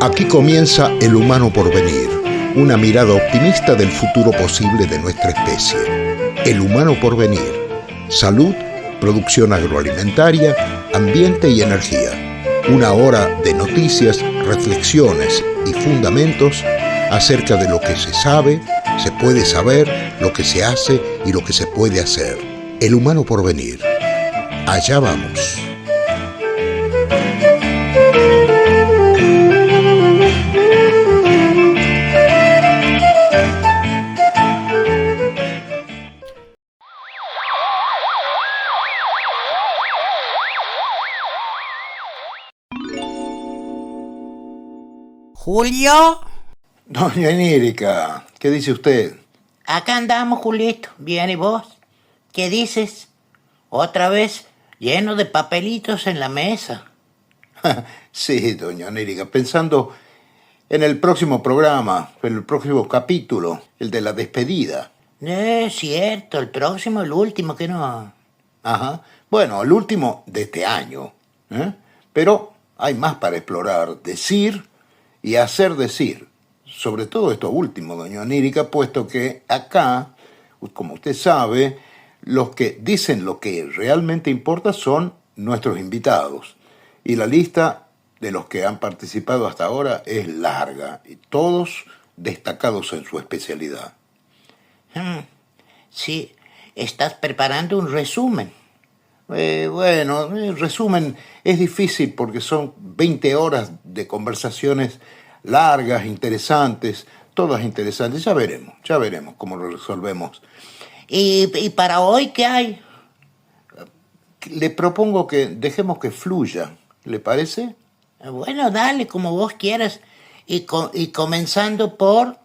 Aquí comienza El Humano Porvenir, una mirada optimista del futuro posible de nuestra especie. El Humano Porvenir, salud, producción agroalimentaria, ambiente y energía. Una hora de noticias, reflexiones y fundamentos acerca de lo que se sabe, se puede saber, lo que se hace y lo que se puede hacer. El Humano Porvenir. Allá vamos. Julio, Doña Enérica, ¿qué dice usted? acá andamos, Julito. Bien, ¿y vos? ¿Qué dices? Otra vez lleno de papelitos en la mesa. Sí, doña Enérica, pensando en el próximo programa, en el próximo capítulo, el de la despedida. Es cierto, el próximo, el último, que no. Ajá. Bueno, el último de este año. Pero hay más para explorar, decir y hacer decir. Sobre todo esto último, doña Enérica, puesto que acá, como usted sabe, los que dicen lo que realmente importa son nuestros invitados. Y la lista de los que han participado hasta ahora es larga, y todos destacados en su especialidad. Sí, estás preparando un resumen. Bueno, el resumen es difícil porque son 20 horas de conversaciones largas, interesantes, todas interesantes. Ya veremos cómo lo resolvemos. ¿Y para hoy qué hay? Le propongo que dejemos que fluya, ¿le parece? Bueno, dale, como vos quieras. Y comenzando por...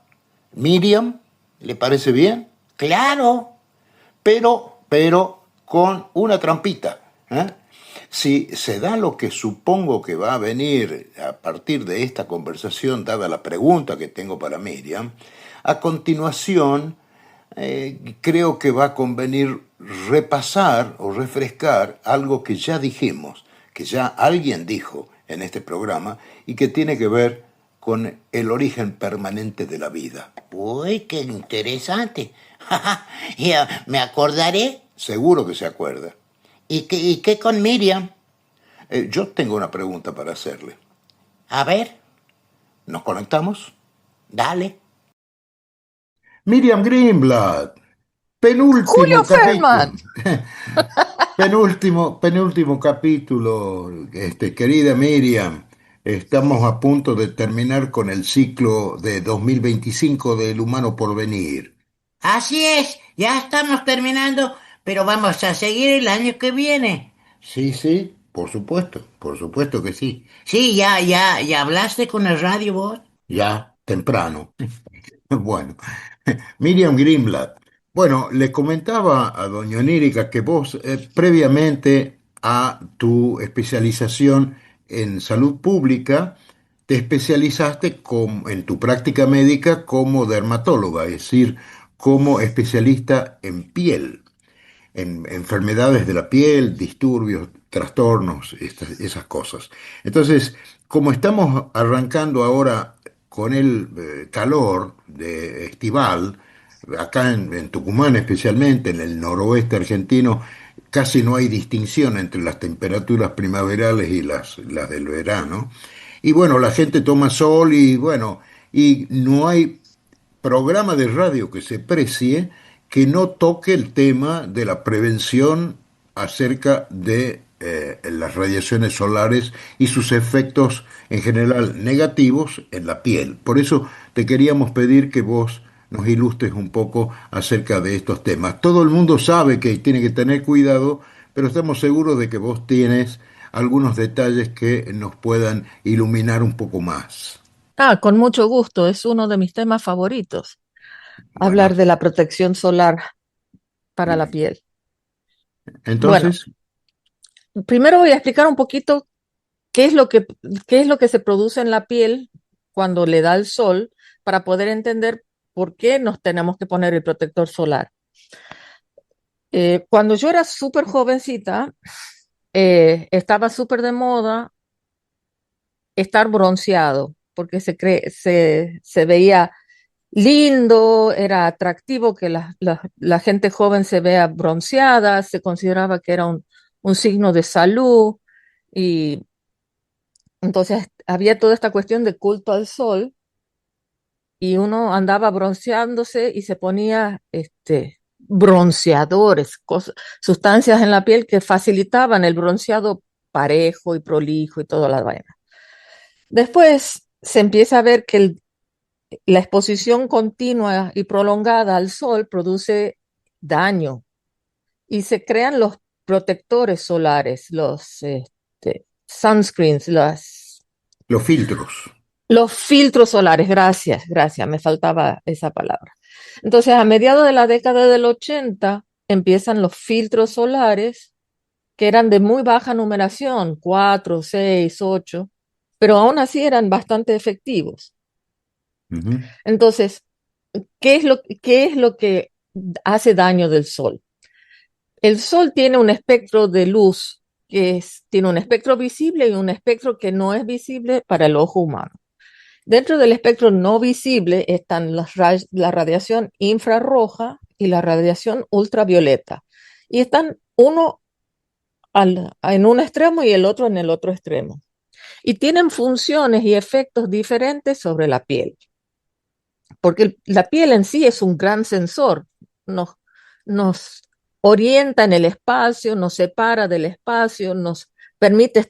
Miriam, ¿le parece bien? Claro. Pero con una trampita. Si se da lo que supongo que va a venir a partir de esta conversación, dada la pregunta que tengo para Miriam, a continuación creo que va a convenir repasar o refrescar algo que ya dijimos, que ya alguien dijo en este programa y que tiene que ver con el origen permanente de la vida. Uy, qué interesante. Ya me acordaré. Seguro que se acuerda. ¿Y qué con Miriam? Yo tengo una pregunta para hacerle. A ver, ¿Nos conectamos? dale. Miriam Greenblatt, Julio penúltimo capítulo. Feldman. Penúltimo capítulo, querida Miriam. Estamos a punto de terminar con el ciclo de 2025 del Humano Porvenir. Así es, ya estamos terminando, pero vamos a seguir el año que viene. Sí, por supuesto que sí. Sí, ya hablaste con el radio vos. Ya, temprano. Bueno, Miriam Greenblatt. Bueno, le comentaba a doña Onírica que vos, previamente a tu especialización en salud pública, te especializaste en tu práctica médica como dermatóloga, es decir, como especialista en piel, en enfermedades de la piel, disturbios, trastornos, esas cosas. Entonces, como estamos arrancando ahora con el calor de estival, acá en Tucumán especialmente, en el noroeste argentino, casi no hay distinción entre las temperaturas primaverales y las del verano. Y bueno, la gente toma sol y bueno, y no hay programa de radio que se precie que no toque el tema de la prevención acerca de las radiaciones solares y sus efectos en general negativos en la piel. Por eso te queríamos pedir que vos nos ilustres un poco acerca de estos temas. Todo el mundo sabe que tiene que tener cuidado, pero estamos seguros de que vos tienes algunos detalles que nos puedan iluminar un poco más. Con mucho gusto, es uno de mis temas favoritos, Bueno, hablar de la protección solar para la bien. piel. Bueno, Entonces, primero voy a explicar un poquito qué es qué es lo que se produce en la piel cuando le da el sol para poder entender por qué nos tenemos que poner el protector solar. Cuando yo era súper jovencita, estaba súper de moda estar bronceado. porque se veía lindo, era atractivo que la gente joven se vea bronceada, se consideraba que era un signo de salud y entonces había toda esta cuestión de culto al sol y uno andaba bronceándose y se ponía bronceadores, sustancias en la piel que facilitaban el bronceado parejo y prolijo y toda la vaina. Después se empieza a ver que la exposición continua y prolongada al sol produce daño y se crean los protectores solares, los sunscreens, Los filtros. los filtros solares. Gracias, me faltaba esa palabra. Entonces, a mediados de la década del 80 empiezan los filtros solares que eran de muy baja numeración, 4, 6, 8, pero aún así eran bastante efectivos. Ujú. Entonces, qué es lo que hace daño del sol? El sol tiene un espectro de luz tiene un espectro visible y un espectro que no es visible para el ojo humano. Dentro del espectro no visible están la radiación infrarroja y la radiación ultravioleta. Y están uno en un extremo y el otro en el otro extremo. Y tienen funciones y efectos diferentes sobre la piel. Porque la piel en sí es un gran sensor, nos orienta en el espacio, nos separa del espacio, nos permite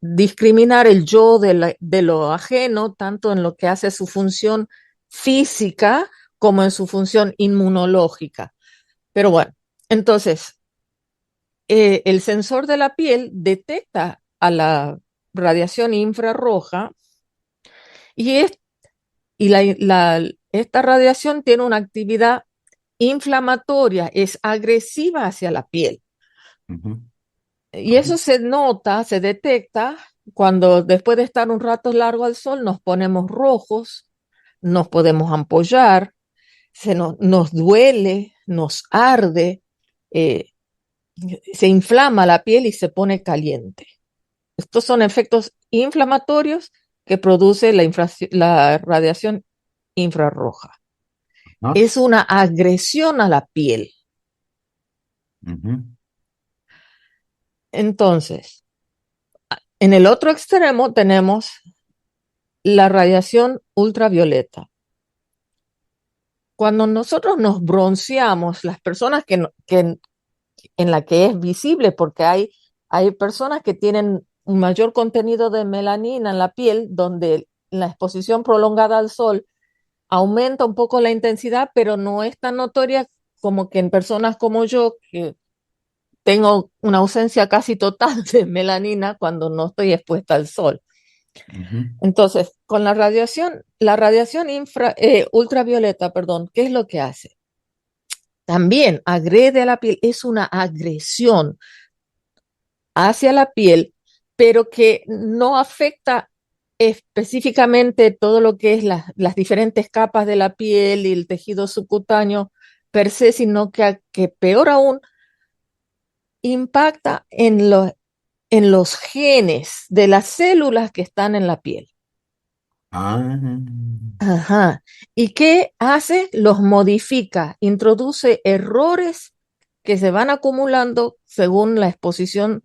discriminar el yo de lo ajeno, tanto en lo que hace su función física como en su función inmunológica. Pero bueno, entonces, el sensor de la piel detecta a la radiación infrarroja y es y esta radiación tiene una actividad inflamatoria, es agresiva hacia la piel. Ujú. Y eso se nota, se detecta cuando después de estar un rato largo al sol nos ponemos rojos, nos podemos ampollar, nos duele, nos arde, eh, se inflama la piel y se pone caliente. Estos son efectos inflamatorios que produce la radiación infrarroja. Ah, Es una agresión a la piel. ujú. Entonces, en el otro extremo tenemos la radiación ultravioleta. Cuando nosotros nos bronceamos, las personas en la que es visible, porque hay personas que tienen un mayor contenido de melanina en la piel, donde la exposición prolongada al sol aumenta un poco la intensidad, pero no es tan notoria como que en personas como yo, que tengo una ausencia casi total de melanina cuando no estoy expuesta al sol. Ujú. Entonces, con la radiación ultravioleta, perdón, ¿qué es lo que hace? También agrede a la piel, es una agresión hacia la piel, pero que no afecta específicamente todo lo que es las diferentes capas de la piel y el tejido subcutáneo per se, sino que peor aún impacta en los genes de las células que están en la piel. Ah, Ajá. ¿Y qué hace? Los modifica, introduce errores que se van acumulando según la exposición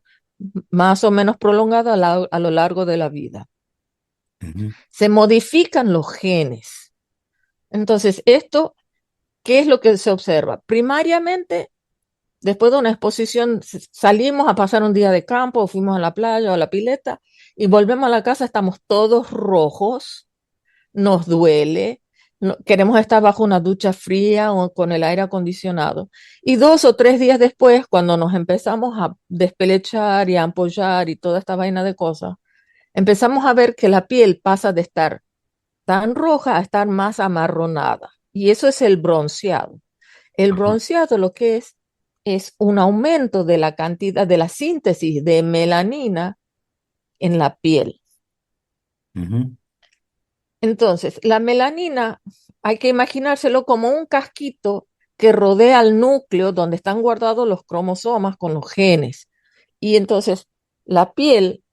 más o menos prolongada a lo largo de la vida. ujú. Se modifican los genes. Entonces, ¿qué es lo que se observa? Primariamente, después de una exposición, salimos a pasar un día de campo, o fuimos a la playa o a la pileta y volvemos a la casa, estamos todos rojos, nos duele, queremos estar bajo una ducha fría o con el aire acondicionado. Y 2 o 3 días después, cuando nos empezamos a despelechar y a ampollar y toda esta vaina de cosas, empezamos a ver que la piel pasa de estar tan roja a estar más amarronada. Y eso es el bronceado. El Ajá. bronceado lo que es un aumento de la cantidad de la síntesis de melanina en la piel. Ujú. Entonces, la melanina hay que imaginárselo como un casquito que rodea al núcleo donde están guardados los cromosomas con los genes. Y entonces la piel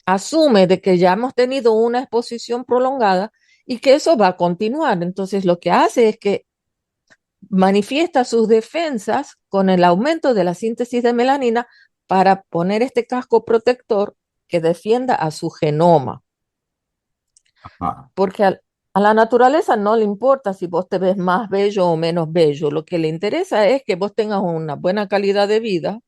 asume de que ya hemos tenido una exposición prolongada y que eso va a continuar. Entonces, lo que hace es que manifiesta sus defensas con el aumento de la síntesis de melanina para poner este casco protector que defienda a su genoma. Ajá. Porque a la naturaleza no le importa si vos te ves más bello o menos bello. Lo que le interesa es que vos tengas una buena calidad de vida,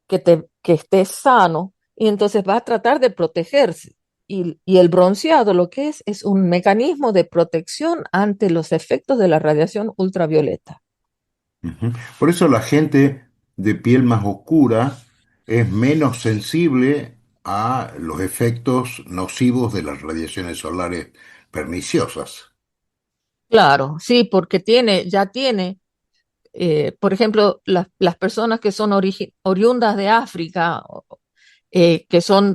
que estés sano, y entonces va a tratar de protegerse. Y el bronceado lo que es un mecanismo de protección ante los efectos de la radiación ultravioleta. Ujú. Por eso la gente de piel más oscura es menos sensible a los efectos nocivos de las radiaciones solares perniciosas. Claro, sí, porque ya tiene, por ejemplo, las personas que son oriundas de África,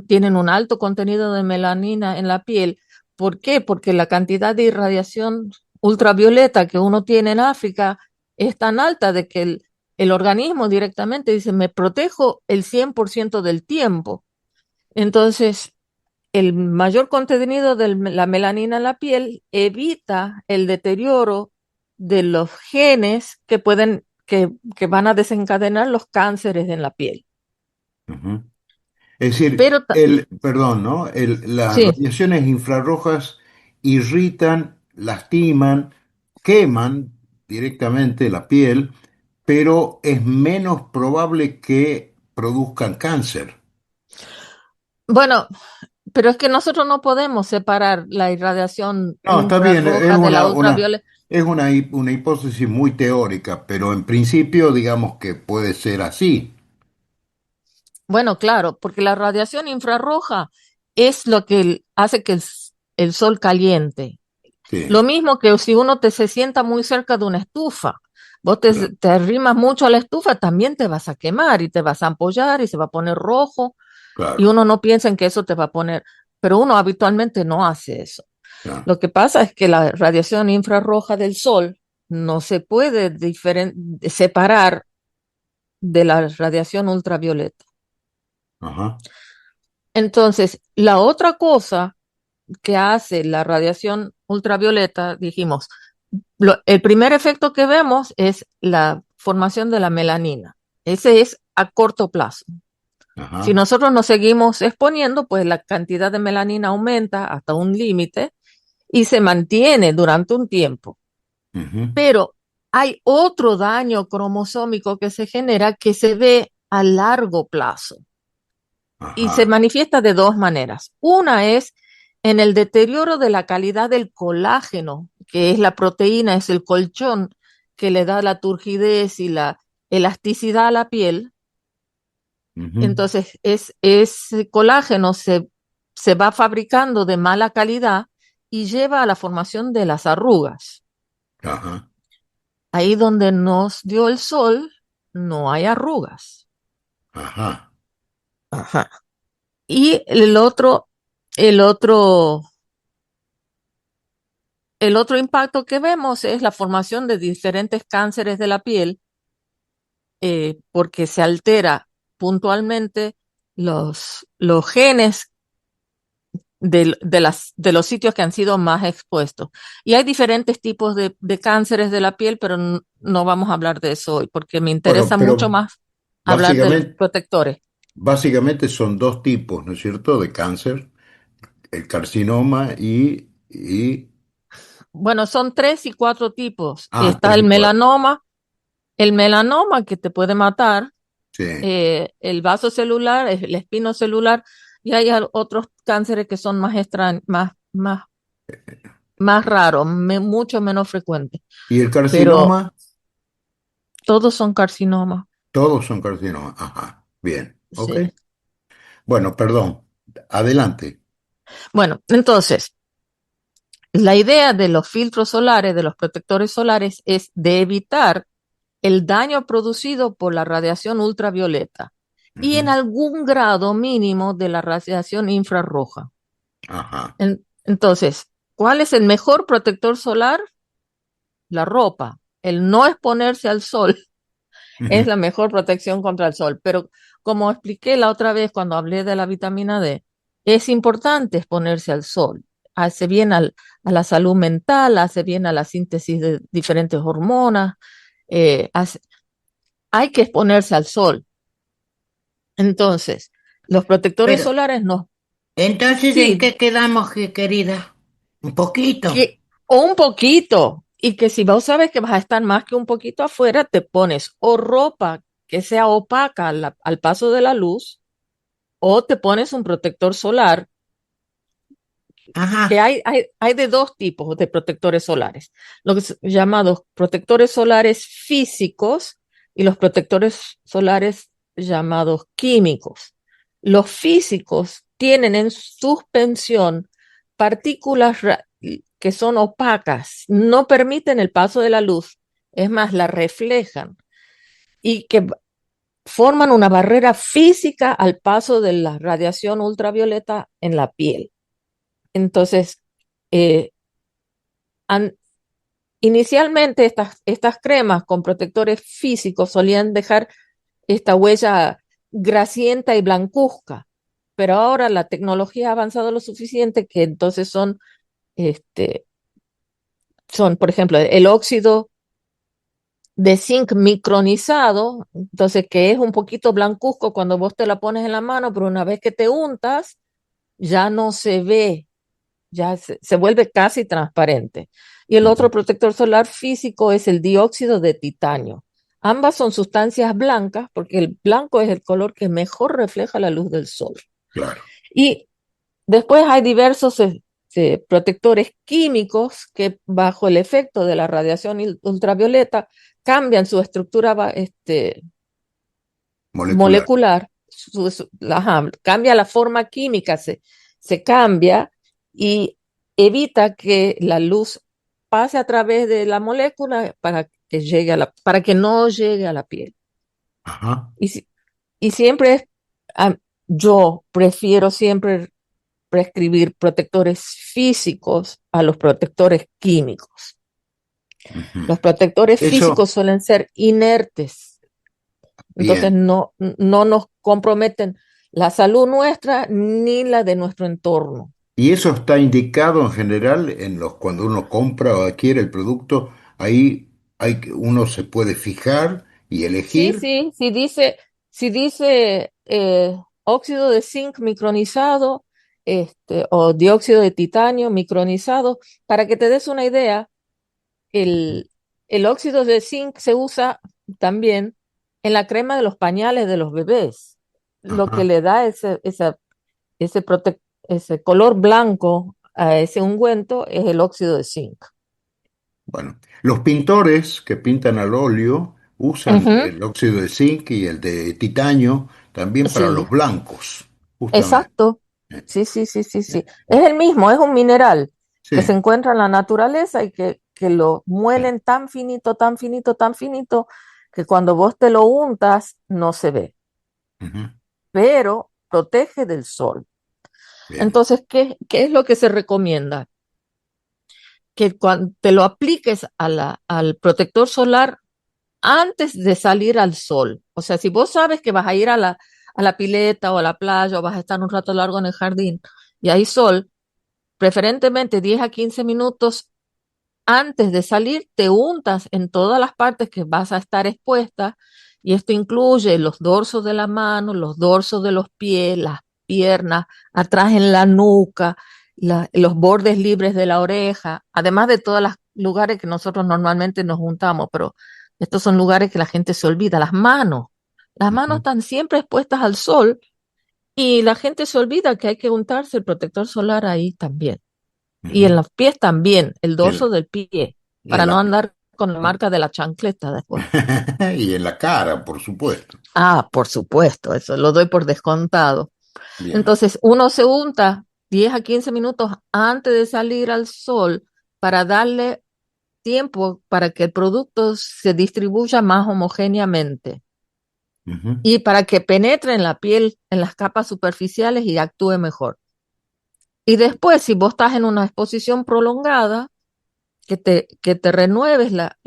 tienen un alto contenido de melanina en la piel. ¿Por qué? Porque la cantidad de irradiación ultravioleta que uno tiene en África es tan alta de que el organismo directamente dice, me protejo el 100% del tiempo. Entonces, el mayor contenido de la melanina en la piel evita el deterioro de los genes que van a desencadenar los cánceres en la piel. Ujú. Es decir, Pero perdón, ¿no? Las sí, radiaciones infrarrojas irritan, lastiman, queman directamente la piel, pero es menos probable que produzcan cáncer. bueno, pero es que nosotros no podemos separar la irradiación No, está bien, es infrarroja de la ultravioleta. una hipótesis muy teórica, pero en principio digamos que puede ser así. Bueno, claro, porque la radiación infrarroja es lo que hace que el sol caliente. Lo Sí, mismo que si uno se sienta muy cerca de una estufa, vos claro, te arrimas mucho a la estufa, también te vas a quemar y te vas a ampollar y se va a poner rojo y claro, uno no piensa en que eso te va a poner, pero uno habitualmente no hace eso. claro. Lo que pasa es que la radiación infrarroja del sol no se puede separar de la radiación ultravioleta. Ajá, Entonces, la otra cosa que hace la radiación ultravioleta, dijimos, el primer efecto que vemos es la formación de la melanina. Ese es a corto plazo. Si ajá, nosotros nos seguimos exponiendo, pues la cantidad de melanina aumenta hasta un límite y se mantiene durante un tiempo. ujú, Pero hay otro daño cromosómico que se genera que se ve a largo plazo y se ajá, manifiesta de dos maneras. Una es en el deterioro de la calidad del colágeno, que es la proteína, es el colchón que le da la turgidez y la elasticidad a la piel. ujú, Entonces, ese colágeno se va fabricando de mala calidad y lleva a la formación de las arrugas. ajá, Ahí donde nos dio el sol, no hay arrugas. ajá, Ajá. Y el otro, el otro impacto que vemos es la formación de diferentes cánceres de la piel, porque se altera puntualmente los genes de los sitios que han sido más expuestos. Y hay diferentes tipos de cánceres de la piel, pero no vamos a hablar de eso hoy, porque me Bueno, interesa mucho pero más hablar de los básicamente, protectores. básicamente son dos tipos, ¿no es cierto?, de cáncer, el carcinoma Bueno, son tres y cuatro tipos. Está tres y cuatro. el melanoma que te puede matar, Sí, el vaso celular, el espino celular, y hay otros cánceres que son más extraños, más raros, mucho menos frecuentes, y el pero carcinoma, todos son carcinomas. todos son carcinomas. Ajá, bien, ok. Sí. Bueno, perdón, adelante. Bueno, entonces, la idea de los filtros solares, de los protectores solares, es de evitar el daño producido por la radiación ultravioleta y en Ujú, algún grado mínimo de la radiación infrarroja. ajá, Entonces, ¿cuál es el mejor protector solar? La ropa. El no exponerse al sol es ujú, la mejor protección contra el sol. Pero como expliqué la otra vez cuando hablé de la vitamina D, es importante exponerse al sol. Hace bien a la salud mental, hace bien a la síntesis de diferentes hormonas. Hace, hay que exponerse al sol. Entonces, los protectores Pero, solares no. entonces, ¿en Sí, qué quedamos, querida? Un poquito. o un poquito. Y que si vos sabes que vas a estar más que un poquito afuera, te pones o ropa que sea opaca al paso de la luz, o te pones un protector solar, que Ajá. hay de dos tipos de protectores solares, los llamados protectores solares físicos y los protectores solares llamados químicos. Los físicos tienen en suspensión partículas que son opacas, no permiten el paso de la luz, es más, la reflejan y que forman una barrera física al paso de la radiación ultravioleta en la piel. Entonces, eh, an- inicialmente estas cremas con protectores físicos solían dejar esta huella grasienta y blancuzca, pero ahora la tecnología ha avanzado lo suficiente que entonces este, son, por ejemplo, el óxido de zinc micronizado, entonces que es un poquito blancuzco cuando vos te la pones en la mano, pero una vez que te untas, ya no se ve, ya se vuelve casi transparente. Y el Ujú. otro protector solar físico es el dióxido de titanio. Ambas son sustancias blancas porque el blanco es el color que mejor refleja la luz del sol. Claro. Y después hay diversos protectores químicos que bajo el efecto de la radiación ultravioleta cambian su estructura Molecular. molecular, ajá, cambia la forma química, se cambia y evita que la luz pase a través de la molécula para que para que no llegue a la piel. Ajá. Y, y siempre ah, yo prefiero siempre prescribir protectores físicos a los protectores químicos. Ujú. Los protectores Eso, físicos suelen ser inertes. Entonces bien. no nos comprometen la salud nuestra ni la de nuestro entorno. Y eso está indicado en general en los cuando uno compra o adquiere el producto, ahí uno se puede fijar y Sí, elegir. sí, si dice óxido de zinc micronizado, o dióxido de titanio micronizado, para que te des una idea, Ujú. el, el óxido de zinc se usa también en la crema de los pañales de los bebés, lo que Ajá. le da ese color blanco a ese ungüento es el óxido de zinc. Bueno, los pintores que pintan al óleo usan Ujú, el óxido de zinc y el de titanio también para sí, los blancos, justamente. exacto. Sí, sí, sí, sí, sí. Es el mismo, es un mineral Sí. que se encuentra en la naturaleza y que lo Sí. muelen tan finito, tan finito, tan finito, que cuando vos te lo untas no se ve, Ujú. pero protege del sol. Bien. Entonces, ¿qué es lo que se recomienda? Que cuando te lo apliques al protector solar antes de salir al sol. O sea, si vos sabes que vas a ir a la pileta o a la playa o vas a estar un rato largo en el jardín y hay sol, preferentemente 10 a 15 minutos antes de salir, te untas en todas las partes que vas a estar expuesta y esto incluye los dorsos de la mano, los dorsos de los pies, las piernas, atrás en la nuca, los bordes libres de la oreja, además de todos los lugares que nosotros normalmente nos juntamos, pero estos son lugares que la gente se olvida, las manos. Las manos Ujú. están siempre expuestas al sol y la gente se olvida que hay que untarse el protector solar ahí también. Y en Ujú. los pies también, el Y dorso del pie, y para en no la, andar con la marca de la chancleta después. y en la cara, por supuesto. Ah, por supuesto, eso lo doy por descontado. Bien. Entonces, uno se unta 10 a 15 minutos antes de salir al sol para darle tiempo para que el producto se distribuya más homogéneamente Ujú. y para que penetre en la piel, en las capas superficiales y actúe mejor. Y después, si vos estás en una exposición prolongada, que te renueves la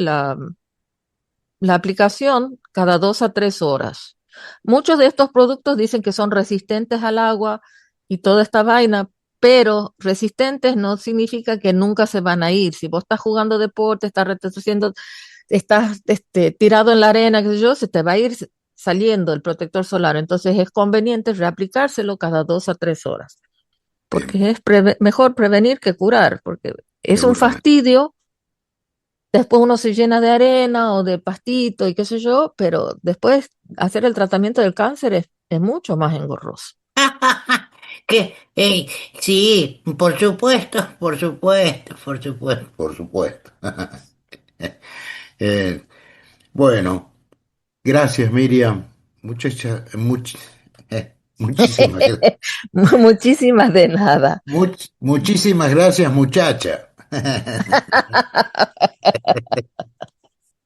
aplicación cada 2 a 3 horas. Muchos de estos productos dicen que son resistentes al agua, y toda esta vaina, pero resistentes no significa que nunca se van a ir. Si vos estás jugando deporte, estás retrocediendo, estás tirado en la arena, qué sé yo, se te va a ir saliendo el protector solar. Entonces es conveniente reaplicárselo cada 2 a 3 horas, Bien, porque es mejor prevenir que curar, porque es un seguramente. fastidio. Después uno se llena de arena o de pastito y qué sé yo, pero después hacer el tratamiento del cáncer es mucho más engorroso. Que, sí, por supuesto, por supuesto, por supuesto. Por supuesto. Eh, bueno, gracias, Miriam. Muchísimas, Muchísimas de nada. muchísimas gracias, muchacha.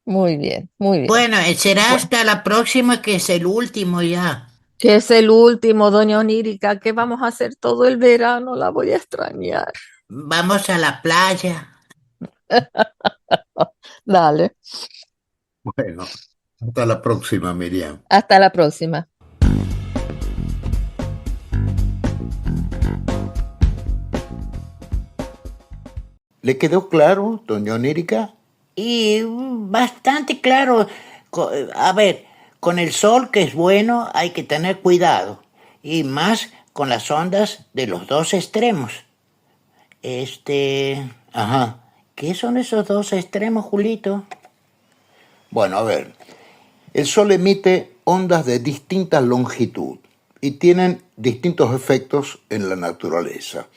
Muy bien, muy bien. Bueno, será Bueno, hasta la próxima que es el último ya. que es el último, doña Onírica. ¿Qué vamos a hacer todo el verano? La voy a extrañar. Vamos a la playa. Dale, Bueno, hasta la próxima, Miriam. hasta la próxima. ¿Le quedó claro, doña Onérica? Y bastante claro. A ver, con el sol que es bueno hay que tener cuidado. Y más con las ondas de los dos extremos. Ajá. ¿Qué son esos dos extremos, Julito? Bueno, a ver, el Sol emite ondas de distinta longitud y tienen distintos efectos en la naturaleza.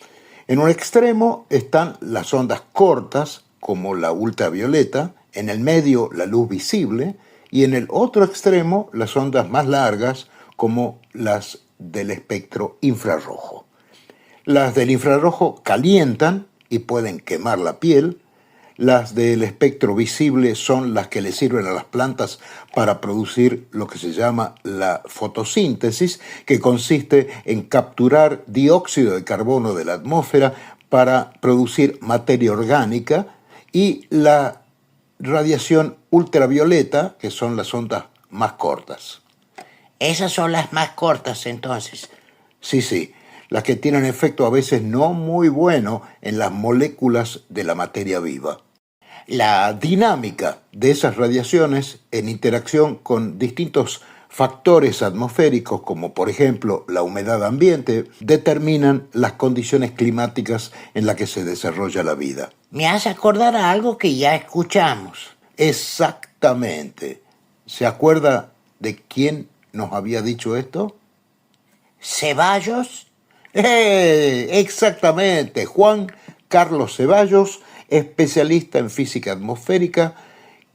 En un extremo están las ondas cortas, como la ultravioleta, en el medio la luz visible y en el otro extremo las ondas más largas, como las del espectro infrarrojo. Las del infrarrojo calientan y pueden quemar la piel. Las del espectro visible son las que le sirven a las plantas para producir lo que se llama la fotosíntesis, que consiste en capturar dióxido de carbono de la atmósfera para producir materia orgánica, y la radiación ultravioleta, que son las ondas más cortas. Esas son las más cortas entonces. Sí, sí, las que tienen efecto a veces no muy bueno en las moléculas de la materia viva. La dinámica de esas radiaciones en interacción con distintos factores atmosféricos, como por ejemplo la humedad ambiente, determinan las condiciones climáticas en las que se desarrolla la vida. Me hace acordar a algo que ya escuchamos. Exactamente. ¿Se acuerda de quién nos había dicho esto? Ceballos. Exactamente, Juan Carlos Ceballos, especialista en física atmosférica,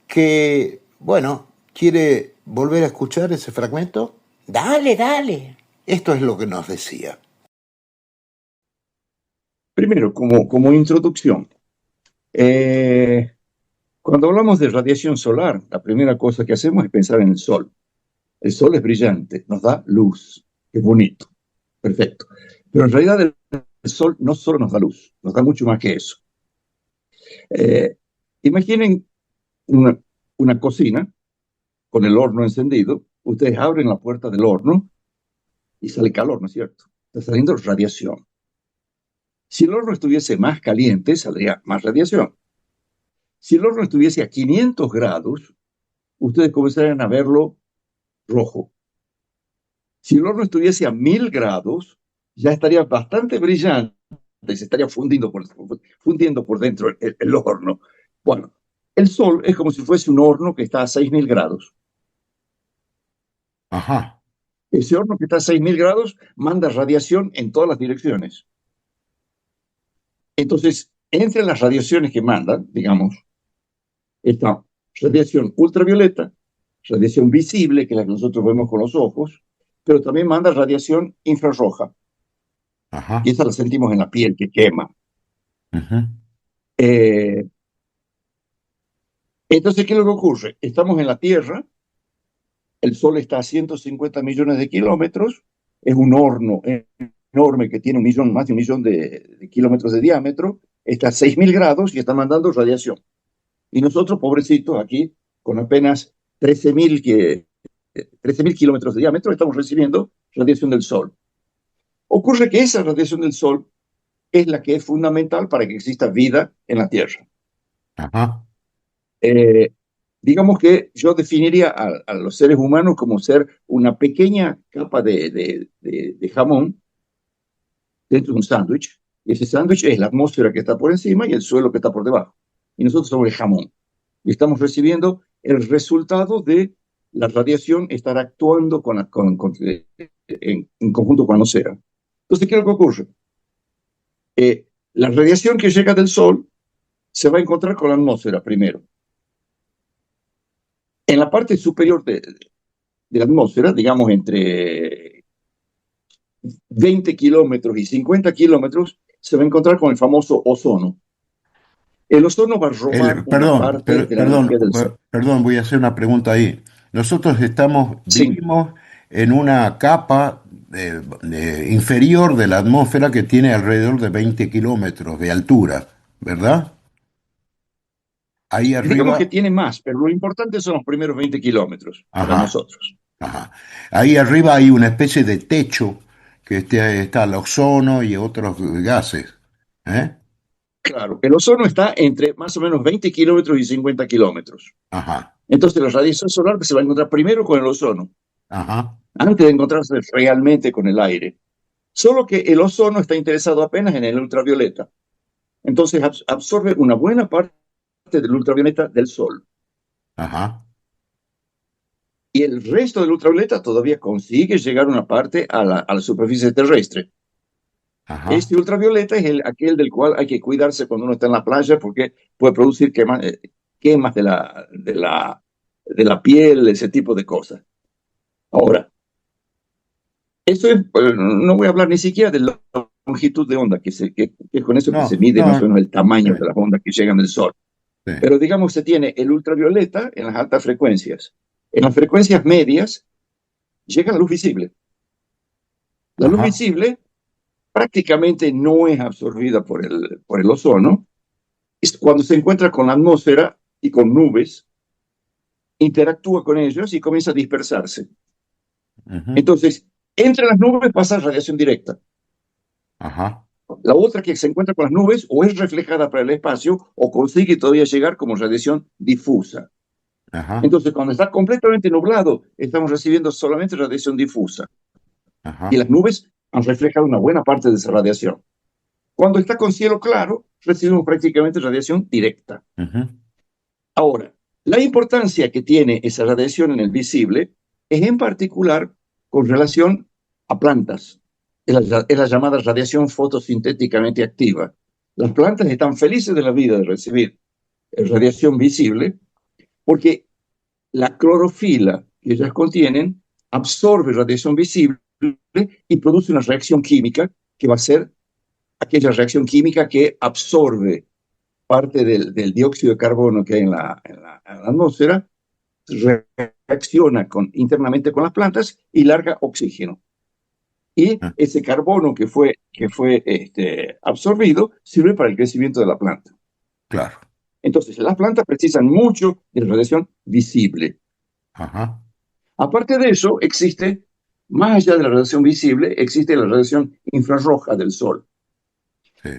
que, bueno, quiere volver a escuchar ese fragmento. Dale, dale. Esto es lo que nos decía. Primero, como introducción, eh, cuando hablamos de radiación solar, la primera cosa que hacemos es pensar en el sol. El sol es brillante, nos da luz, es bonito, perfecto. Pero en realidad el sol no solo nos da luz, nos da mucho más que eso. Eh, Imaginen una cocina con el horno encendido, ustedes abren la puerta del horno y sale calor, ¿no es cierto? Está saliendo radiación. Si el horno estuviese más caliente, saldría más radiación. Si el horno estuviese a 500 grados, ustedes comenzarían a verlo rojo. Si el horno estuviese a 1000 grados, ya estaría bastante brillante y se estaría fundiendo por dentro el horno. Bueno, el sol es como si fuese un horno que está a 6000 grados. Ajá. Ese horno que está a 6000 grados manda radiación en todas las direcciones. Entonces, entre las radiaciones que mandan, digamos, está radiación ultravioleta, radiación visible, que es la que nosotros vemos con los ojos, pero también manda radiación infrarroja, y Ajá. esa la sentimos en la piel que quema. Ujú. Eh, entonces, ¿qué es lo que ocurre? Estamos en la Tierra, el Sol está a 150 millones de kilómetros, es un horno enorme que tiene más de un millón de kilómetros de diámetro, está a 6000 grados y está mandando radiación. Y nosotros, pobrecitos, aquí, con apenas 13.000 kilómetros de diámetro, estamos recibiendo radiación del Sol. Ocurre que esa radiación del Sol es la que es fundamental para que exista vida en la Tierra. Ajá. Eh, digamos que yo definiría a los seres humanos como ser una pequeña capa de jamón dentro de un sándwich. Y ese sándwich es la atmósfera que está por encima y el suelo que está por debajo. Y nosotros somos el jamón. Y estamos recibiendo el resultado de la radiación estar actuando en conjunto con la atmósfera. Entonces, ¿qué es lo que ocurre? La radiación que llega del Sol se va a encontrar con la atmósfera primero. En la parte superior de la atmósfera, digamos entre 20 kilómetros y 50 kilómetros, se va a encontrar con el famoso ozono. El ozono va a robar una Perdón, parte de la energía del Sol. perdón, voy a hacer una pregunta ahí. Nosotros Sí, vivimos en una capa inferior de la atmósfera que tiene alrededor de 20 kilómetros de altura, ¿verdad? Ahí digamos que arriba, tiene más, pero lo importante son los primeros 20 kilómetros para ajá, nosotros. ajá. Ahí arriba hay una especie de techo que está el ozono y otros gases, ¿eh? Claro, el ozono está entre más o menos 20 kilómetros y 50 kilómetros. Ajá, Entonces la radiación solar se va a encontrar primero con el ozono, ajá, antes de encontrarse realmente con el aire. Solo que el ozono está interesado apenas en el ultravioleta. Entonces absorbe una buena parte del ultravioleta del Sol. ajá, Y el resto del ultravioleta todavía consigue llegar una parte a la superficie terrestre. ajá. Este ultravioleta es aquel del cual hay que cuidarse cuando uno está en la playa porque puede producir quemas de la piel, ese tipo de cosas. Ahora, no voy a hablar ni siquiera de la longitud de onda, que es con eso que se No, mide más o no, menos el tamaño sí, de las ondas que llegan del Sol. sí, Pero digamos, se tiene el ultravioleta en las altas frecuencias. En las frecuencias medias llega la luz visible. La luz ajá, visible prácticamente no es absorbida por el ozono. Cuando se encuentra con la atmósfera y con nubes, interactúa con ellos y comienza a dispersarse. ujú, Entonces, entre las nubes pasa radiación directa. ajá, La otra que se encuentra con las nubes o es reflejada para el espacio o consigue todavía llegar como radiación difusa. ajá, Entonces, cuando está completamente nublado, estamos recibiendo solamente radiación difusa y ajá, las nubes han reflejado una buena parte de esa radiación. Cuando está con cielo claro, recibimos prácticamente radiación directa. ujú, Ahora, la importancia que tiene esa radiación en el visible es en particular con relación a plantas. Es la llamada radiación fotosintéticamente activa. Las plantas están felices de la vida de recibir radiación visible porque la clorofila que ellas contienen absorbe radiación visible y produce una reacción química que va a ser aquella reacción química que absorbe parte del dióxido de carbono que hay en la atmósfera, reacciona internamente con las plantas y larga oxígeno. Y ah, ese carbono que fue absorbido sirve para el crecimiento de la planta. claro, Entonces, las plantas precisan mucho de radiación visible. ajá, Aparte de eso, más allá de la radiación visible, existe la radiación infrarroja del Sol. sí,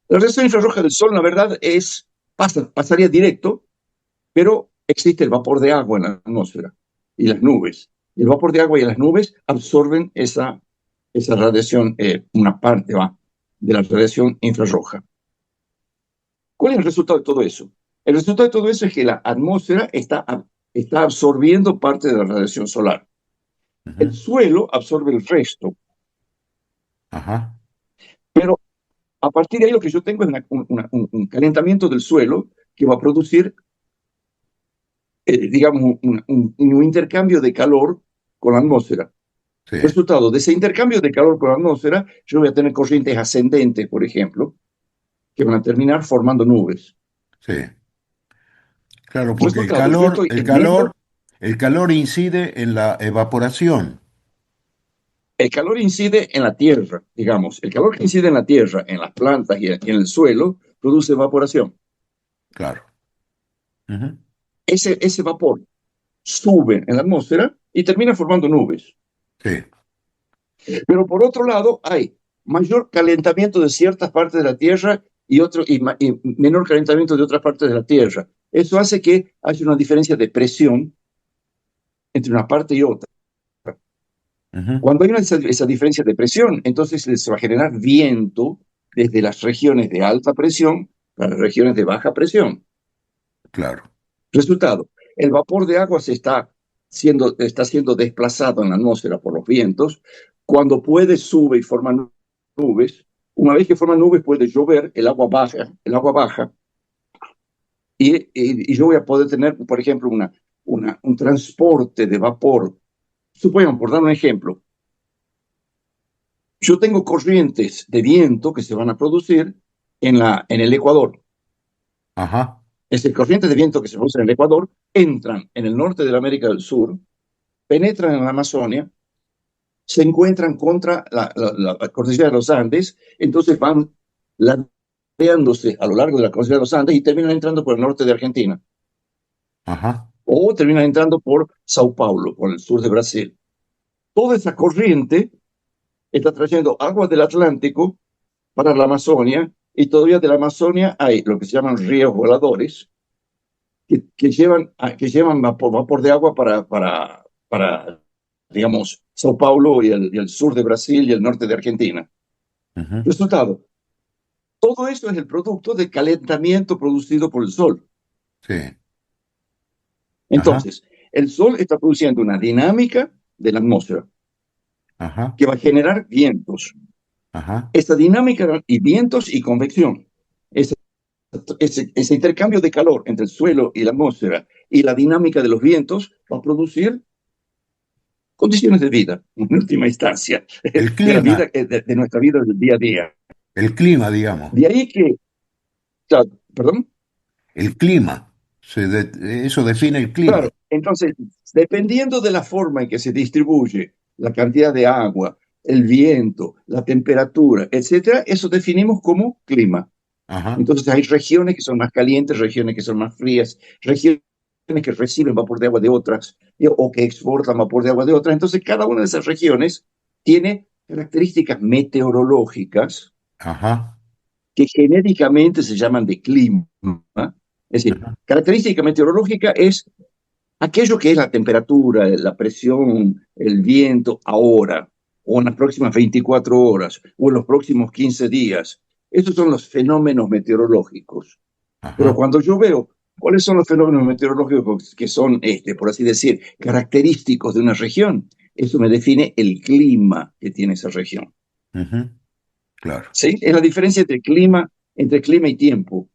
La radiación infrarroja del Sol, la verdad, pasaría directo, pero existe el vapor de agua en la atmósfera y las nubes. Y el vapor de agua y las nubes absorben esa radiación, una parte de la radiación infrarroja. ¿Cuál es el resultado de todo eso? El resultado de todo eso es que la atmósfera está absorbiendo parte de la radiación solar. El ujú, suelo absorbe el resto, ajá, pero a partir de ahí lo que yo tengo es un calentamiento del suelo que va a producir, digamos, un intercambio de calor con la atmósfera. sí, Resultado de ese intercambio de calor con la atmósfera, yo voy a tener corrientes ascendentes, por ejemplo, que van a terminar formando nubes. sí. Claro, porque Resultado, yo estoy en medio, el calor incide en la evaporación, el calor incide en la tierra, digamos, el calor que incide en la tierra, en las plantas y en el suelo, produce evaporación. claro, ujú, Ese vapor sube en la atmósfera y termina formando nubes. sí, Pero por otro lado, hay mayor calentamiento de ciertas partes de la Tierra y menor calentamiento de otras partes de la Tierra. Eso hace que haya una diferencia de presión entre una parte y otra. Ujú. Cuando hay esa diferencia de presión, entonces se va a generar viento desde las regiones de alta presión a las regiones de baja presión. Claro. Resultado, el vapor de agua está siendo desplazado en la atmósfera por los vientos. Cuando puede, sube y forma nubes. Una vez que forma nubes, puede llover, el agua baja, y yo voy a poder tener, por ejemplo, un transporte de vapor. Supongamos, por dar un ejemplo, yo tengo corrientes de viento que se van a producir en el Ecuador. Ajá. Esas corrientes de viento que se producen en el Ecuador entran en el norte de la América del Sur, penetran en la Amazonia, se encuentran contra la cordillera de los Andes, entonces van ladeándose a lo largo de la cordillera de los Andes y terminan entrando por el norte de Argentina, Ajá. o terminan entrando por Sao Paulo, por el sur de Brasil. Toda esa corriente está trayendo agua del Atlántico para la Amazonia, y todavía de la Amazonia hay lo que se llaman ríos voladores, que llevan vapor de agua para, digamos, Sao Paulo y el sur de Brasil y el norte de Argentina. Ujú. Resultado, todo eso es el producto del calentamiento producido por el Sol. Sí. Ajá. Entonces, el Sol está produciendo una dinámica de la atmósfera Ajá. que va a generar vientos. Ajá. Esta dinámica y vientos y convección, ese intercambio de calor entre el suelo y la atmósfera y la dinámica de los vientos va a producir condiciones de vida, en última instancia, El de la vida, clima, de nuestra vida del día a día. el clima, digamos. De ahí que, claro, perdón, El clima. Eso define el clima. claro, entonces, dependiendo de la forma en que se distribuye la cantidad de agua, el viento, la temperatura, etcétera, eso definimos como clima. Ajá. Entonces hay regiones que son más calientes, regiones que son más frías, regiones que reciben vapor de agua de otras o que exportan vapor de agua de otras. Entonces cada una de esas regiones tiene características meteorológicas Ajá. que genéricamente se llaman de clima. Es decir, Ajá. característica meteorológica es aquello que es la temperatura, la presión, el viento ahora, o en las próximas 24 horas, o en los próximos 15 días. Esos son los fenómenos meteorológicos. Pero Ajá. cuando yo veo cuáles son los fenómenos meteorológicos que son, por así decir, característicos de una región, eso me define el clima que tiene esa región. Ujú. Claro. ¿Sí? Es la diferencia entre clima y tiempo.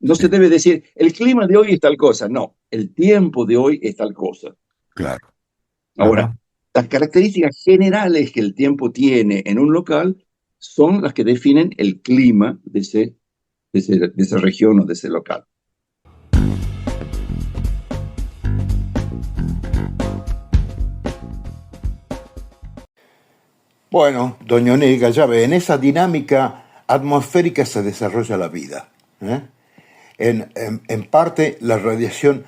No Sí. se debe decir, el clima de hoy es tal cosa. No, el tiempo de hoy es tal cosa. Claro. Ahora, Ajá. las características generales que el tiempo tiene en un local son las que definen el clima de esa región o de ese local. Bueno, doña Onélica, ya ve, en esa dinámica atmosférica se desarrolla la vida. ¿Eh? En parte, la radiación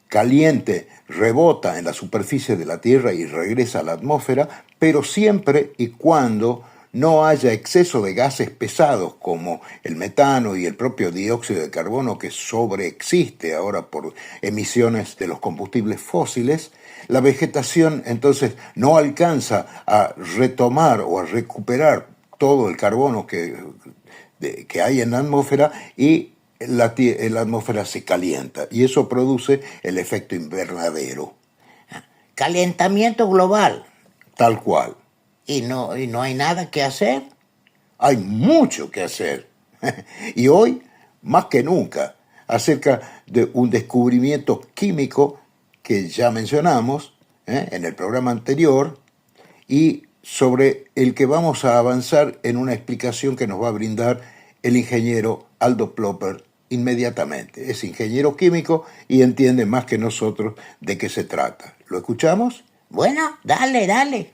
caliente rebota en la superficie de la Tierra y regresa a la atmósfera, pero siempre y cuando no haya exceso de gases pesados como el metano y el propio dióxido de carbono que sobreexiste ahora por emisiones de los combustibles fósiles, la vegetación entonces no alcanza a retomar o a recuperar todo el carbono que hay en la atmósfera y la atmósfera se calienta y eso produce el efecto invernadero, Calentamiento global. tal cual. Y no hay nada que hacer. Hay mucho que hacer y hoy más que nunca acerca de un descubrimiento químico que ya mencionamos en el programa anterior y sobre el que vamos a avanzar en una explicación que nos va a brindar el ingeniero Aldo Plopper inmediatamente. Es ingeniero químico y entiende más que nosotros de qué se trata. ¿Lo escuchamos? Bueno, dale, dale.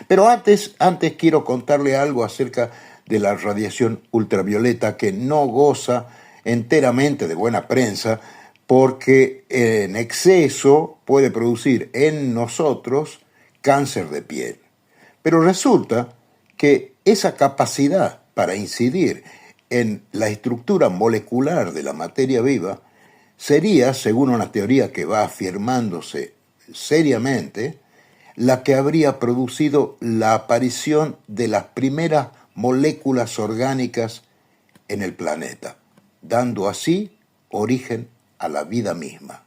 Pero antes quiero contarle algo acerca de la radiación ultravioleta que no goza enteramente de buena prensa porque en exceso puede producir en nosotros cáncer de piel. Pero resulta que esa capacidad para incidir en la estructura molecular de la materia viva sería, según una teoría que va afirmándose seriamente, la que habría producido la aparición de las primeras moléculas orgánicas en el planeta, dando así origen a la vida misma.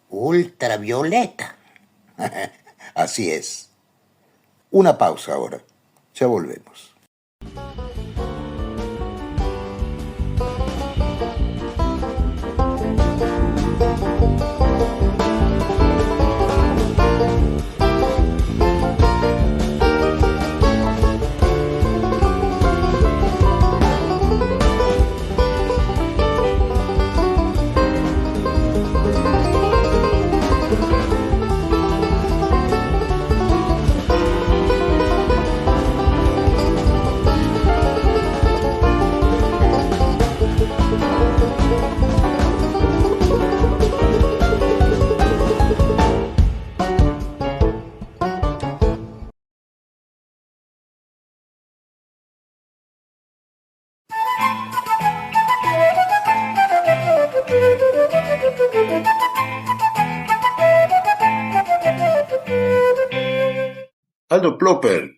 Ultravioleta. Así es. Una pausa ahora. Ya volvemos. Aldo Plopper,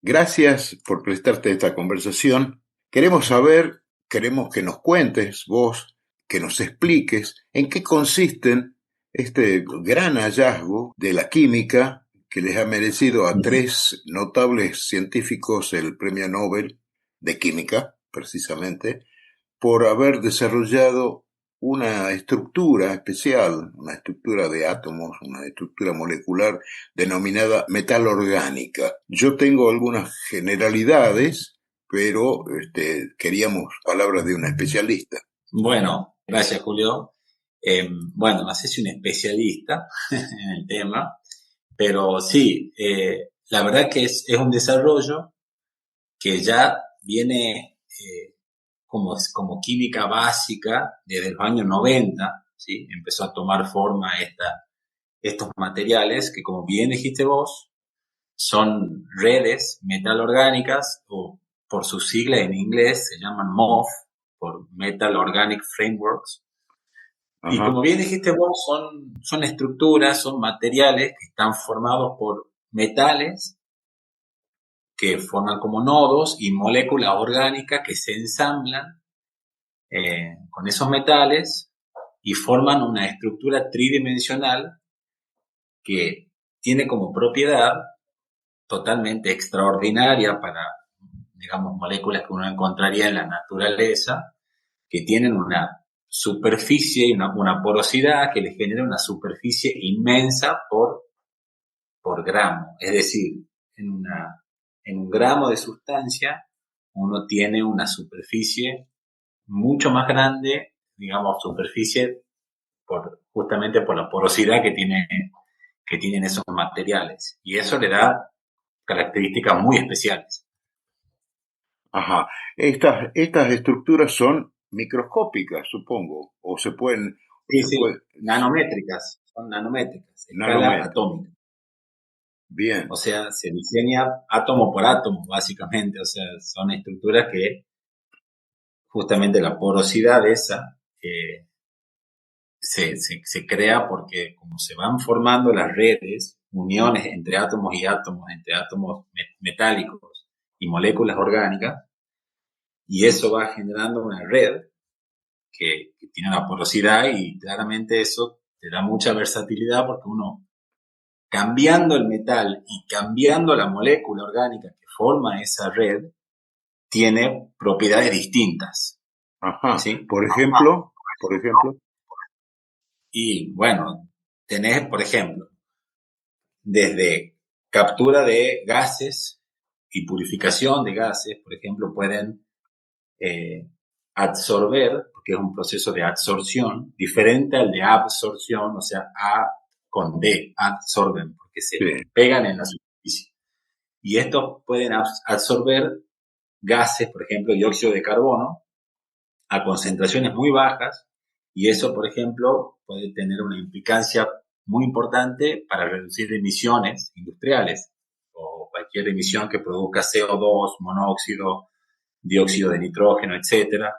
gracias por prestarte esta conversación. Queremos saber, queremos que nos cuentes vos, que nos expliques en qué consisten este gran hallazgo de la química que les ha merecido a tres notables científicos el premio Nobel de Química, precisamente, por haber desarrollado una estructura especial, una estructura de átomos, una estructura molecular denominada metal orgánica. Yo tengo algunas generalidades, pero queríamos palabras de un especialista. Bueno, gracias Julio. Bueno, no sé si un especialista en el tema, pero sí, la verdad que es un desarrollo que ya viene como química básica desde los años 90, ¿sí? Empezó a tomar forma estos materiales que, como bien dijiste vos, son redes metalorgánicas, o por su sigla en inglés se llaman MOF, por Metal Organic Frameworks. Ajá. Y como bien dijiste vos, son estructuras, son materiales que están formados por metales que forman como nodos y moléculas orgánicas que se ensamblan con esos metales y forman una estructura tridimensional que tiene como propiedad totalmente extraordinaria para, digamos, moléculas que uno encontraría en la naturaleza, que tienen una superficie y una porosidad que les genera una superficie inmensa por gramo. Es decir, en un gramo de sustancia uno tiene una superficie mucho más grande, digamos, superficie justamente por la porosidad que tienen esos materiales. Y eso le da características muy especiales. Ajá. Estas estructuras son microscópicas, supongo, o se pueden... Sí, nanométricas, son nanométricas, escala atómica. Bien. O sea, se diseña átomo por átomo, básicamente. O sea, son estructuras que justamente la porosidad esa se crea porque como se van formando las redes, uniones entre átomos y átomos, entre átomos metálicos y moléculas orgánicas, y eso va generando una red que tiene una porosidad, y claramente eso te da mucha versatilidad porque uno, cambiando el metal y cambiando la molécula orgánica que forma esa red, tiene propiedades distintas. Ajá. ¿Sí? Por ejemplo. Y bueno, tenés, por ejemplo, desde captura de gases y purificación de gases, por ejemplo, pueden absorber, porque es un proceso de absorción, diferente al de absorción, o sea, A con D, absorben, porque se pegan en la superficie. Y estos pueden absorber gases, por ejemplo, dióxido de carbono, a concentraciones muy bajas, y eso, por ejemplo, puede tener una implicancia muy importante para reducir emisiones industriales o cualquier emisión que produzca CO2, monóxido, dióxido de nitrógeno, etcétera.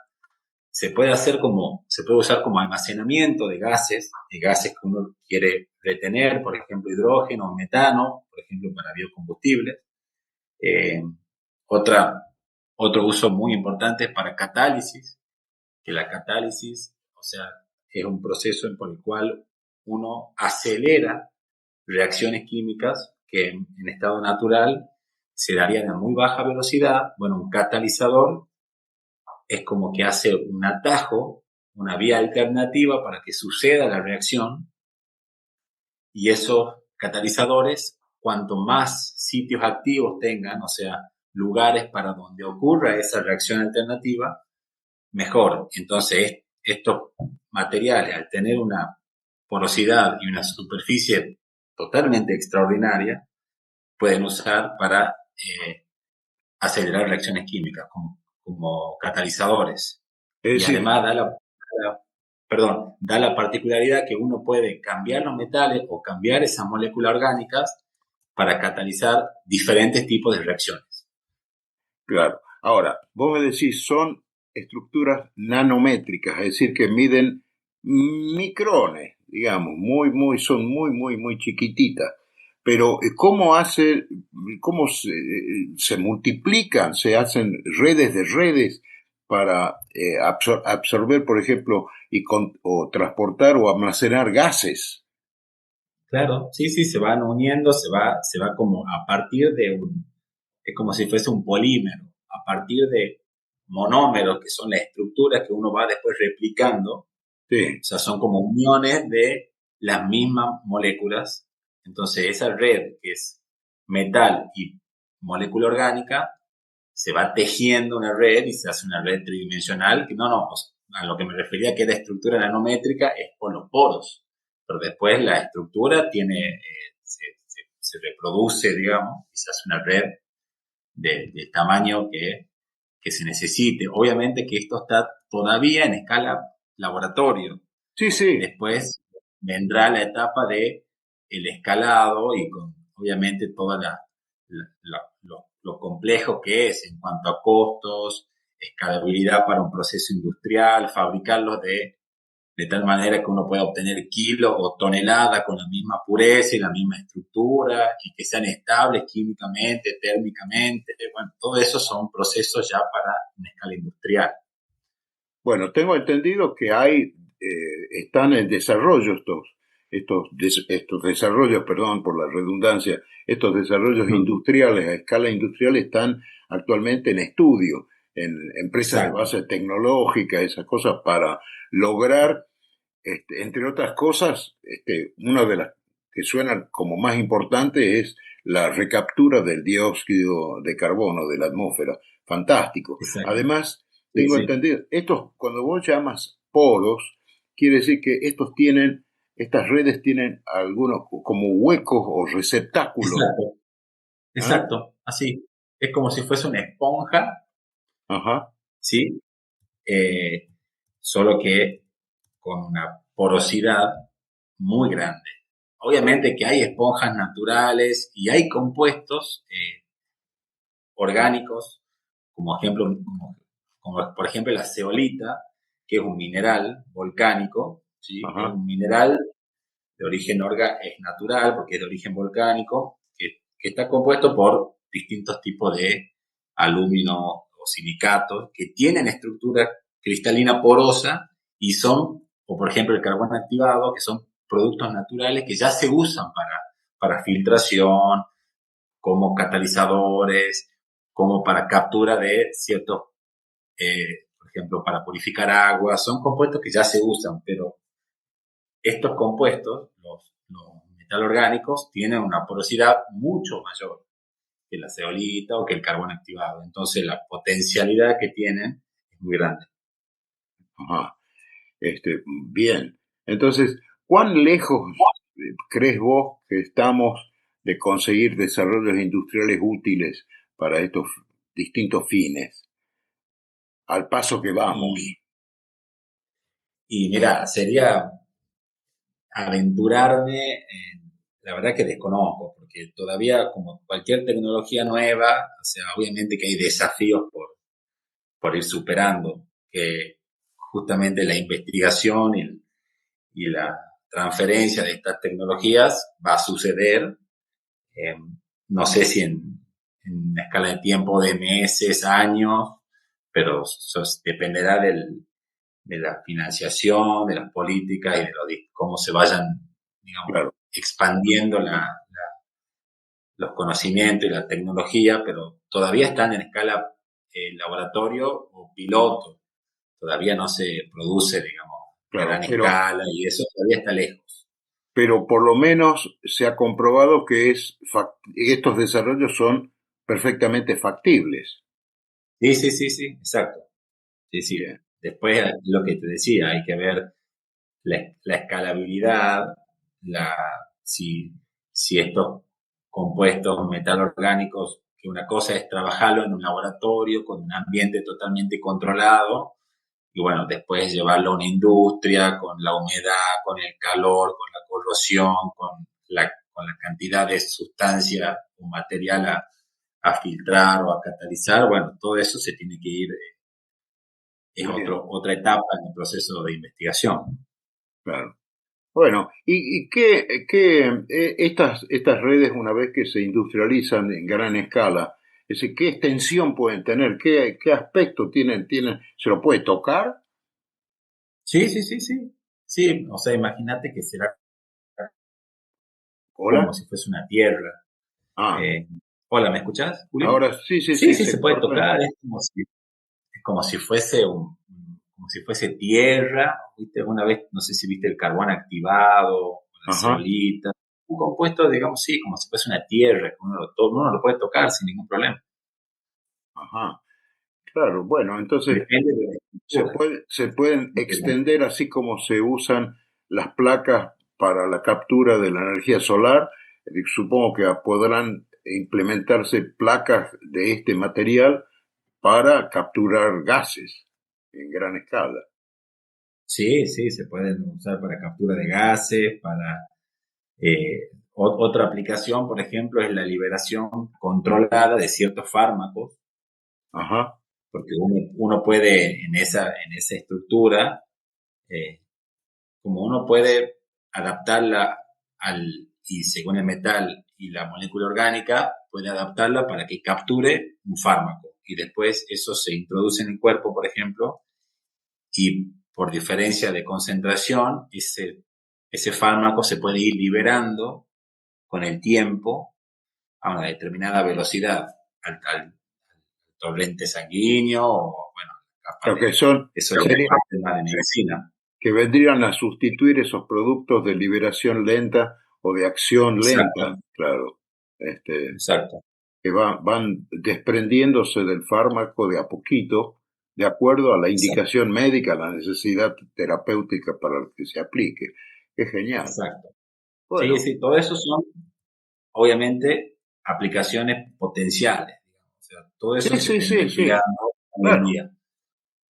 Se puede usar como almacenamiento de gases que uno quiere retener, por ejemplo, hidrógeno, metano, por ejemplo, para biocombustibles. Eh, Otro uso muy importante es para catálisis, que la catálisis, o sea, es un proceso por el cual uno acelera reacciones químicas que en estado natural se darían a muy baja velocidad. Bueno, un catalizador es como que hace un atajo, una vía alternativa para que suceda la reacción, y esos catalizadores, cuanto más sitios activos tengan, o sea, lugares para donde ocurra esa reacción alternativa, mejor. Entonces, estos materiales, al tener una porosidad y una superficie totalmente extraordinaria, pueden usar para acelerar reacciones químicas como catalizadores. Es Y decir, además da la particularidad que uno puede cambiar los metales o cambiar esas moléculas orgánicas para catalizar diferentes tipos de reacciones. claro. Ahora, vos me decís, son estructuras nanométricas, es decir, que miden micrones, digamos, son muy chiquititas. Pero cómo se multiplican, se hacen redes de redes para absorber, por ejemplo, o transportar o almacenar gases? Claro, sí, se van uniendo, se va como a partir es como si fuese un polímero, a partir de monómeros, que son las estructuras que uno va después replicando. O Sí. sea, son como uniones de las mismas moléculas. Entonces, esa red que es metal y molécula orgánica, se va tejiendo una red y se hace una red tridimensional, que no, a lo que me refería que la estructura nanométrica es por los poros, pero después la estructura se reproduce, digamos, y se hace una red del tamaño que se necesite. Obviamente que esto está todavía en escala laboratorio. Sí, sí. Después vendrá la etapa de el escalado y con, obviamente, toda lo complejo que es en cuanto a costos, escalabilidad para un proceso industrial, fabricarlos de tal manera que uno pueda obtener kilos o toneladas con la misma pureza y la misma estructura y que sean estables químicamente, térmicamente. Bueno, todo eso son procesos ya para una escala industrial. Bueno, tengo entendido que están en desarrollo estos desarrollos, perdón por la redundancia, estos desarrollos industriales a escala industrial están actualmente en estudio en empresas de Exacto. base tecnológica, esas cosas para lograr, entre otras cosas, una de las que suenan como más importante es la recaptura del dióxido de carbono de la atmósfera. Fantástico. Exacto. Además, Sí, tengo sí. entendido, cuando vos llamas poros, quiere decir que estas redes tienen algunos como huecos o receptáculos. Exacto. ¿Ah? Exacto. Así. Es como si fuese una esponja, Ajá, ¿sí? Eh, Solo que con una porosidad muy grande. Obviamente que hay esponjas naturales y hay compuestos orgánicos, como por ejemplo la zeolita, que es un mineral volcánico, ¿sí? Es ajá. un mineral de origen es natural porque es de origen volcánico, que está compuesto por distintos tipos de alumino o silicatos que tienen estructura cristalina porosa y o por ejemplo el carbón activado, que son productos naturales que ya se usan para filtración, como catalizadores, como para captura de ciertos, por ejemplo, para purificar agua. Son compuestos que ya se usan, pero estos compuestos, los metalorgánicos, tienen una porosidad mucho mayor que la zeolita o que el carbón activado. Entonces la potencialidad que tienen es muy grande. Ajá. Bien. Entonces, ¿cuán lejos crees vos que estamos de conseguir desarrollos industriales útiles para estos distintos fines? Al paso que vamos. Y, y mira, sería aventurarme la verdad que desconozco, porque todavía, como cualquier tecnología nueva, o sea, obviamente que hay desafíos por ir superando, que justamente la investigación y la transferencia de estas tecnologías va a suceder, eh, no sé si en una escala de tiempo de meses, años, pero eso dependerá de la financiación, de las políticas y cómo se vayan, digamos, Claro, expandiendo los conocimientos y la tecnología, pero todavía están en escala laboratorio o piloto. Todavía no se produce, digamos, a claro, gran escala y eso todavía está lejos. pero por lo menos se ha comprobado que estos desarrollos son perfectamente factibles. Sí, sí, sí, sí, exacto. Sí, sí. Bien, Después, lo que te decía, hay que ver la escalabilidad, la, si, si estos compuestos metalorgánicos, que una cosa es trabajarlo en un laboratorio con un ambiente totalmente controlado, y bueno, después llevarlo a una industria con la humedad, con el calor, con la corrosión, con la cantidad de sustancia o material a filtrar o a catalizar, bueno, todo eso se tiene que ir, es bien, otra etapa en el proceso de investigación. claro. Bueno, ¿y estas redes, una vez que se industrializan en gran escala, qué extensión pueden tener? ¿Qué aspecto tienen? ¿Se lo puede tocar? Sí, sí, sí, sí. Sí, o sea, imagínate que será como ¿Hola? si fuese una tierra. Ah, Eh, Hola, ¿me escuchás, Julio? ahora sí, sí, Sí, sí, sí, se se puede corta. tocar, es como si fuese como si fuese tierra. ¿Viste? Alguna vez, no sé si viste el carbón activado, o la Ajá, zeolita, un compuesto, digamos, sí, como si fuese una tierra, que uno lo puede tocar sin ningún problema. ajá. Claro, bueno, entonces Depende de la estructura. se pueden De extender así como se usan las placas para la captura de la energía solar. Supongo que podrán implementarse placas de este material para capturar gases en gran escala. Sí, sí, se pueden usar para captura de gases, para otra aplicación, por ejemplo, es la liberación controlada de ciertos fármacos, Ajá, porque uno puede en esa estructura, eh, como uno puede adaptarla y según el metal y la molécula orgánica, puede adaptarla para que capture un fármaco y después eso se introduce en el cuerpo, por ejemplo, y por diferencia de concentración, ese fármaco se puede ir liberando con el tiempo a una determinada velocidad al torrente sanguíneo o, bueno, capaz lo que de, son, eso es la serían parte más de medicina. que vendrían a sustituir esos productos de liberación lenta o de acción Exacto, lenta, claro. Este, exacto, que van desprendiéndose del fármaco de a poquito, de acuerdo a la exacto, indicación médica, a la necesidad terapéutica para el que se aplique. Es genial. exacto. Sí, Bueno, sí, todo eso son, obviamente, aplicaciones potenciales, digamos. O sea, todo eso sí, se sí, está sí, sí, investigando hoy en claro, día.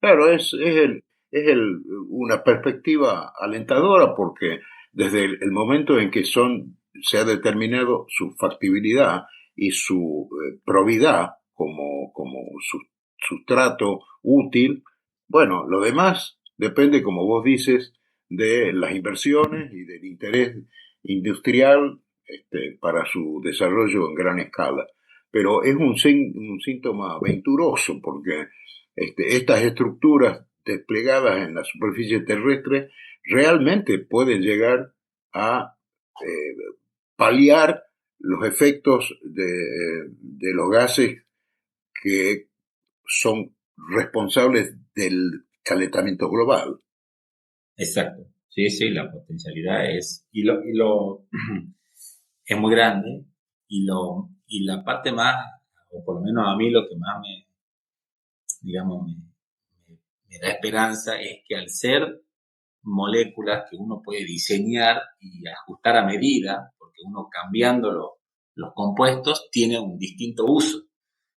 claro, una perspectiva alentadora porque desde el momento en que se ha determinado su factibilidad y su probidad como sustrato útil, bueno, lo demás depende, como vos dices, de las inversiones y del interés industrial para su desarrollo en gran escala. Pero es un síntoma venturoso porque estas estructuras desplegadas en la superficie terrestre realmente pueden llegar a eh, paliar los efectos de los gases que son responsables del calentamiento global. Exacto. Sí, sí, la potencialidad es, es muy grande y la parte más, o por lo menos a mí lo que más digamos, me da esperanza es que al ser moléculas que uno puede diseñar y ajustar a medida, porque uno cambiando los compuestos tiene un distinto uso.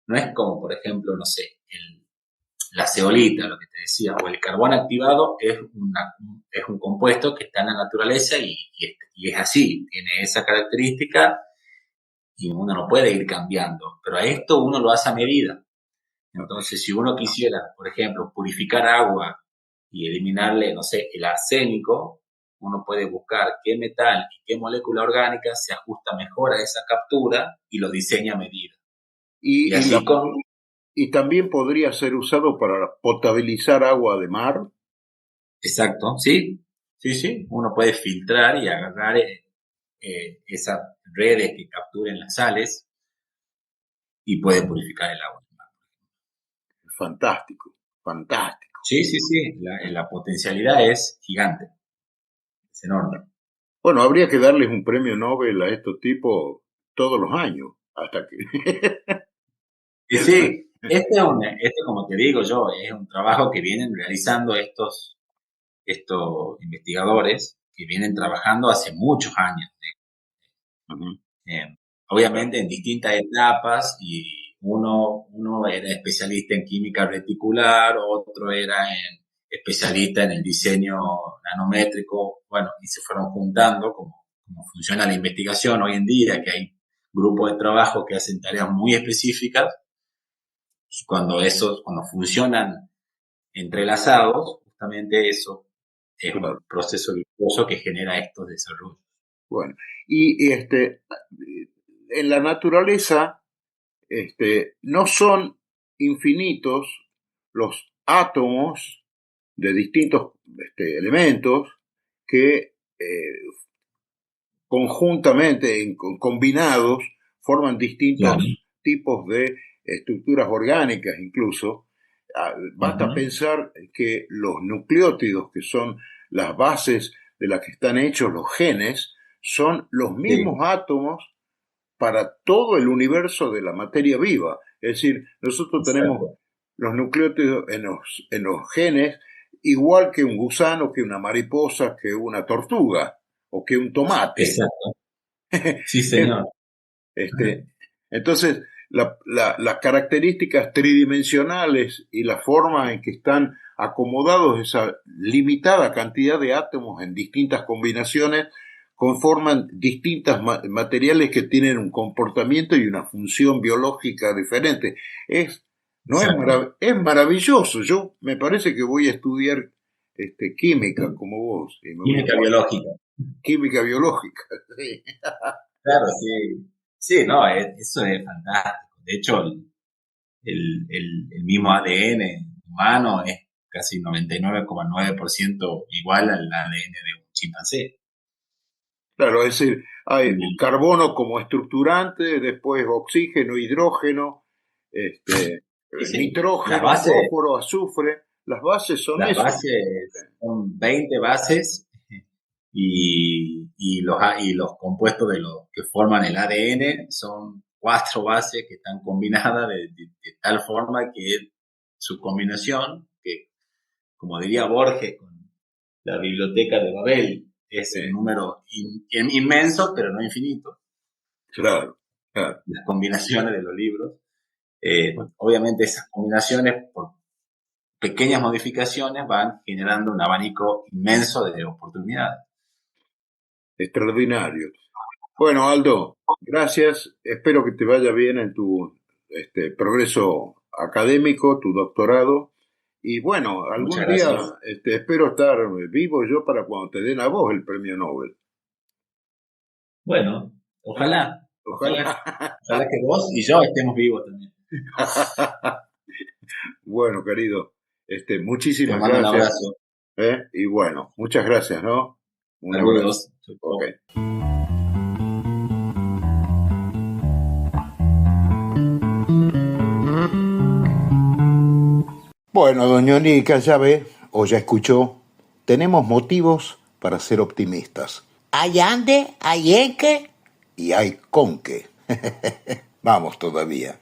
No es como, por ejemplo, no sé, la zeolita, lo que te decía, o el carbón activado es un compuesto que está en la naturaleza y es así, tiene esa característica y uno no puede ir cambiando, pero a esto uno lo hace a medida. Entonces, si uno quisiera, por ejemplo, purificar agua y eliminarle, no sé, el arsénico, uno puede buscar qué metal y qué molécula orgánica se ajusta mejor a esa captura y lo diseña a medida. Y Y, y, así la- y también podría ser usado para potabilizar agua de mar. exacto, sí, sí, sí, uno puede filtrar y agarrar esas redes que capturen las sales y puede purificar el agua. Fantástico, fantástico. Sí, sí, sí, la potencialidad es gigante, es enorme. Bueno, habría que darles un premio Nobel a estos tipos todos los años, hasta que... Y sí, este, como te digo yo, es un trabajo que vienen realizando estos investigadores que vienen trabajando hace muchos años. Ujú. Eh, Obviamente en distintas etapas y uno era especialista en química reticular, otro era especialista en el diseño nanométrico, bueno, y se fueron juntando como funciona la investigación hoy en día, que hay grupos de trabajo que hacen tareas muy específicas, y cuando funcionan entrelazados, justamente eso es un Claro. proceso virtuoso que genera estos desarrollos. Bueno, y en la naturaleza no son infinitos los átomos de distintos elementos que conjuntamente, combinados, forman Claro. distintos tipos de estructuras orgánicas incluso. Basta Ujú. pensar que los nucleótidos, que son las bases de las que están hechos los genes, son los Sí, mismos átomos para todo el universo de la materia viva. Es decir, nosotros tenemos exacto. los nucleótidos en los genes, igual que un gusano, que una mariposa, que una tortuga o que un tomate. Exacto. Sí, Es, señor. este, entonces, las características tridimensionales y la forma en que están acomodados esa limitada cantidad de átomos en distintas combinaciones conforman distintos materiales que tienen un comportamiento y una función biológica diferente. Es, no es, Exacto. es maravilloso. Yo me parece que voy a estudiar química como vos y me voy a Química biológica. química biológica. Sí. Claro, sí. Sí, no, eso es fantástico. De hecho, el mismo ADN humano es casi 99,9% igual al ADN de un chimpancé. Claro, es decir, hay Y, carbono como estructurante, después oxígeno, hidrógeno, y sí, nitrógeno, fósforo, azufre. Las bases son las eso. bases son 20 bases y los compuestos de los que forman el ADN son 4 bases que están combinadas de tal forma que su combinación, que como diría Borges con la biblioteca de Babel, es un Sí, número inmenso, pero no infinito, claro, claro. las combinaciones de los libros. Obviamente esas combinaciones, por pequeñas modificaciones, van generando un abanico inmenso de oportunidades. Extraordinario. Bueno, Aldo, gracias. Espero que te vaya bien en tu progreso académico, tu doctorado. Y bueno, Muchas algún día gracias. espero estar vivo yo para cuando te den a vos el premio Nobel. Bueno, ojalá, Ojalá. ojalá que vos y yo estemos vivos también. Bueno, querido, Te muchísimas mando un gracias. abrazo. Y bueno, muchas gracias, ¿no? Un abrazo. Saludos. Chau, Ok. chau. Bueno, doña Onica, ya ve, o ya escuchó, tenemos motivos para ser optimistas. Hay ande, hay enque. Y hay con qué. Vamos todavía.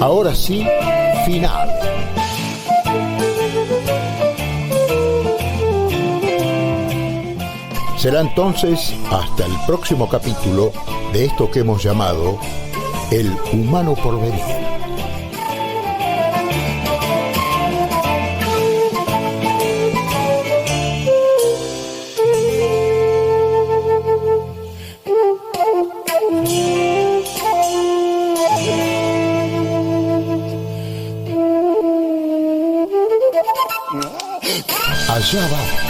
ahora sí, final. Será entonces hasta el próximo capítulo de esto que hemos llamado El Humano Porvenir. Allá va.